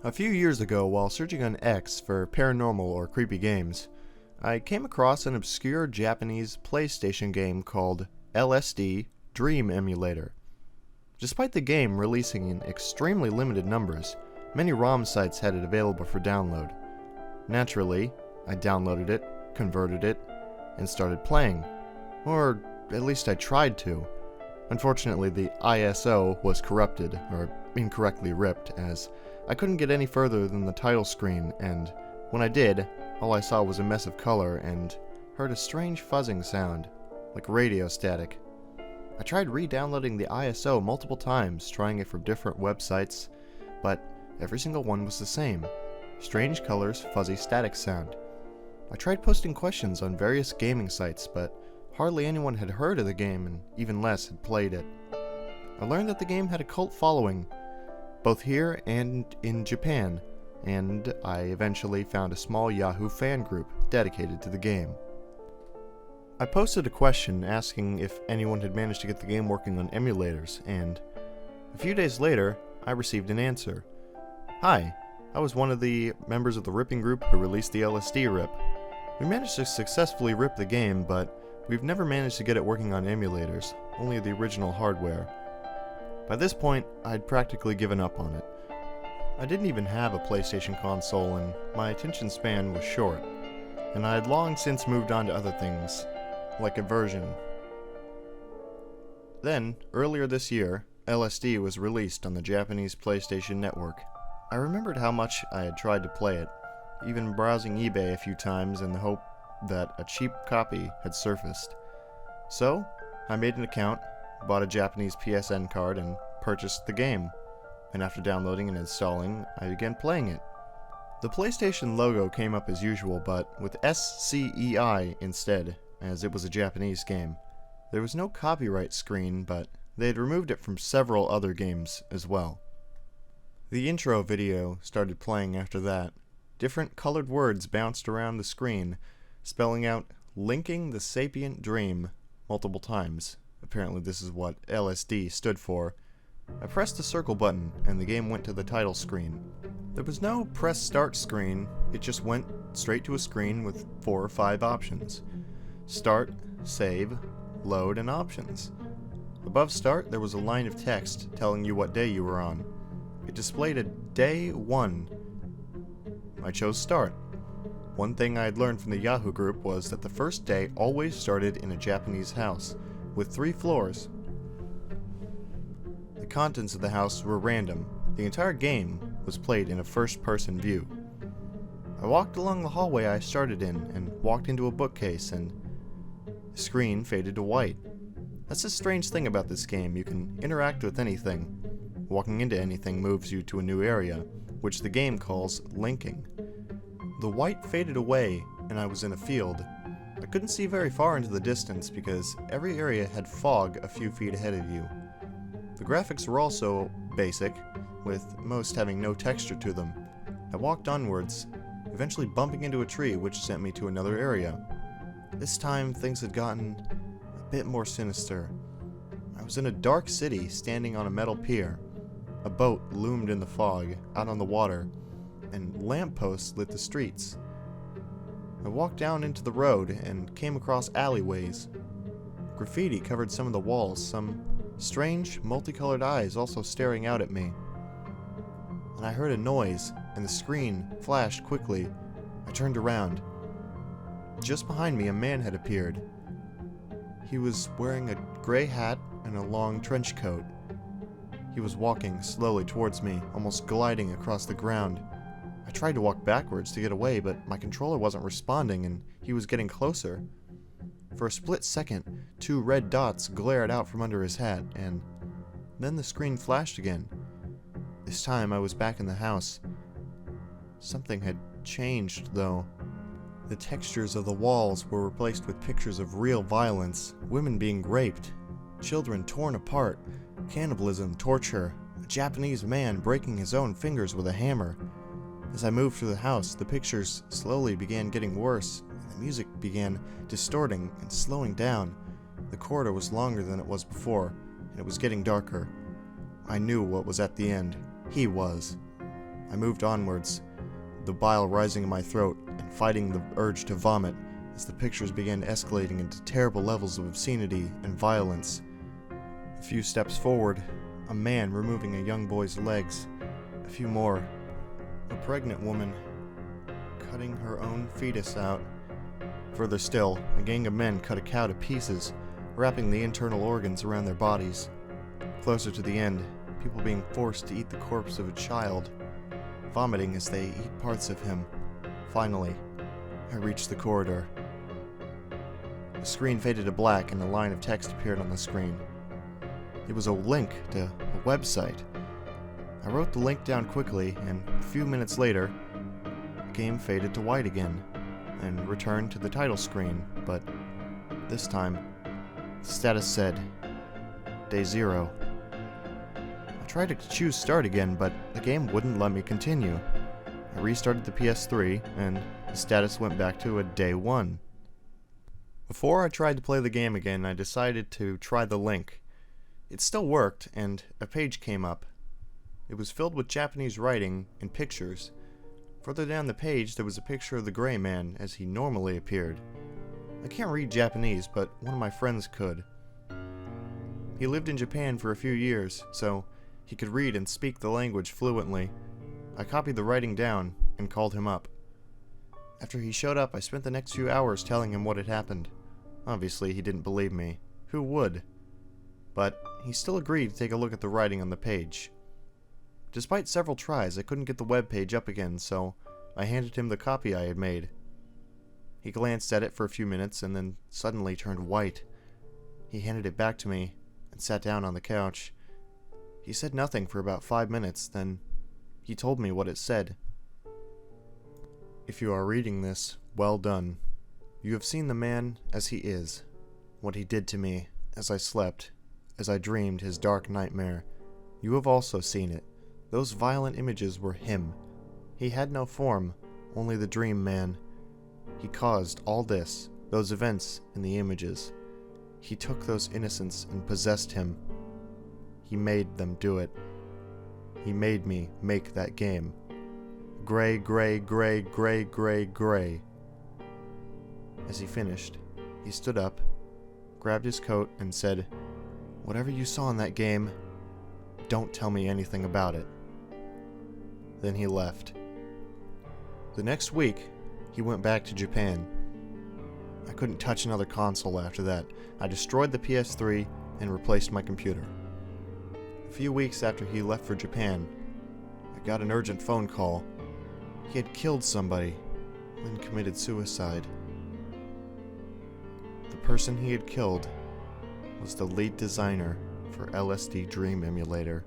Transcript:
A few years ago, while searching on X for paranormal or creepy games, I came across an obscure Japanese PlayStation game called LSD Dream Emulator. Despite the game releasing in extremely limited numbers, many ROM sites had it available for download. Naturally, I downloaded it, converted it, and started playing. Or at least I tried to. Unfortunately, the ISO was corrupted, or incorrectly ripped, as I couldn't get any further than the title screen, and when I did, all I saw was a mess of color and heard a strange fuzzing sound, like radio static. I tried re-downloading the ISO multiple times, trying it from different websites, but every single one was the same. Strange colors, fuzzy static sound. I tried posting questions on various gaming sites, but hardly anyone had heard of the game, and even less had played it. I learned that the game had a cult following, both here and in Japan, and I eventually found a small Yahoo fan group dedicated to the game. I posted a question asking if anyone had managed to get the game working on emulators, and a few days later, I received an answer. Hi, I was one of the members of the ripping group who released the LSD rip. We managed to successfully rip the game, but we've never managed to get it working on emulators, only the original hardware. By this point, I'd practically given up on it. I didn't even have a PlayStation console, and my attention span was short, and I had long since moved on to other things, like Aversion. Then, earlier this year, LSD was released on the Japanese PlayStation Network. I remembered how much I had tried to play it, even browsing eBay a few times in the hope that a cheap copy had surfaced. So, I made an account, bought a Japanese PSN card, and purchased the game. And after downloading and installing, I began playing it. The PlayStation logo came up as usual, but with SCEI instead, as it was a Japanese game. There was no copyright screen, but they had removed it from several other games as well. The intro video started playing after that. Different colored words bounced around the screen, spelling out "Linking the Sapient Dream" multiple times. Apparently this is what LSD stood for. I pressed the circle button, and the game went to the title screen. There was no press start screen, it just went straight to a screen with 4 or 5 options. Start, save, load, and options. Above start, there was a line of text telling you what day you were on. It displayed a day 1. I chose start. One thing I had learned from the Yahoo group was that the first day always started in a Japanese house, with 3 floors. The contents of the house were random. The entire game was played in a first-person view. I walked along the hallway I started in, and walked into a bookcase, and the screen faded to white. That's the strange thing about this game, you can interact with anything. Walking into anything moves you to a new area, which the game calls linking. The white faded away, and I was in a field. I couldn't see very far into the distance because every area had fog a few feet ahead of you. The graphics were also basic, with most having no texture to them. I walked onwards, eventually bumping into a tree which sent me to another area. This time things had gotten a bit more sinister. I was in a dark city standing on a metal pier. A boat loomed in the fog, out on the water, and lampposts lit the streets. I walked down into the road and came across alleyways. Graffiti covered some of the walls, some strange, multicolored eyes also staring out at me. And I heard a noise, and the screen flashed quickly. I turned around. Just behind me, a man had appeared. He was wearing a gray hat and a long trench coat. He was walking slowly towards me, almost gliding across the ground. I tried to walk backwards to get away, but my controller wasn't responding, and he was getting closer. For a split second, 2 red dots glared out from under his hat, and then the screen flashed again. This time I was back in the house. Something had changed, though. The textures of the walls were replaced with pictures of real violence, women being raped, children torn apart, cannibalism, torture, a Japanese man breaking his own fingers with a hammer. As I moved through the house, the pictures slowly began getting worse, and the music began distorting and slowing down. The corridor was longer than it was before, and it was getting darker. I knew what was at the end. He was. I moved onwards, the bile rising in my throat and fighting the urge to vomit as the pictures began escalating into terrible levels of obscenity and violence. A few steps forward, a man removing a young boy's legs. A few more, a pregnant woman cutting her own fetus out. Further still, a gang of men cut a cow to pieces, wrapping the internal organs around their bodies. Closer to the end, people being forced to eat the corpse of a child, vomiting as they eat parts of him. Finally, I reached the corridor. The screen faded to black and a line of text appeared on the screen. It was a link to a website. I wrote the link down quickly, and a few minutes later, the game faded to white again, and returned to the title screen, but this time, the status said, Day 0. I tried to choose Start again, but the game wouldn't let me continue. I restarted the PS3, and the status went back to a Day 1. Before I tried to play the game again, I decided to try the link. It still worked, and a page came up. It was filled with Japanese writing and pictures. Further down the page, there was a picture of the Gray Man, as he normally appeared. I can't read Japanese, but one of my friends could. He lived in Japan for a few years, so he could read and speak the language fluently. I copied the writing down and called him up. After he showed up, I spent the next few hours telling him what had happened. Obviously, he didn't believe me. Who would? But he still agreed to take a look at the writing on the page. Despite several tries, I couldn't get the web page up again, so I handed him the copy I had made. He glanced at it for a few minutes and then suddenly turned white. He handed it back to me and sat down on the couch. He said nothing for about 5 minutes, then he told me what it said. If you are reading this, well done. You have seen the man as he is, what he did to me as I slept, as I dreamed his dark nightmare. You have also seen it. Those violent images were him. He had no form, only the dream man. He caused all this, those events in the images. He took those innocents and possessed him. He made them do it. He made me make that game. Gray, gray, gray, gray, gray, gray. As he finished, he stood up, grabbed his coat, and said, Whatever you saw in that game, don't tell me anything about it. Then he left. The next week, he went back to Japan. I couldn't touch another console after that. I destroyed the PS3 and replaced my computer. A few weeks after he left for Japan, I got an urgent phone call. He had killed somebody, then committed suicide. The person he had killed was the lead designer for LSD Dream Emulator.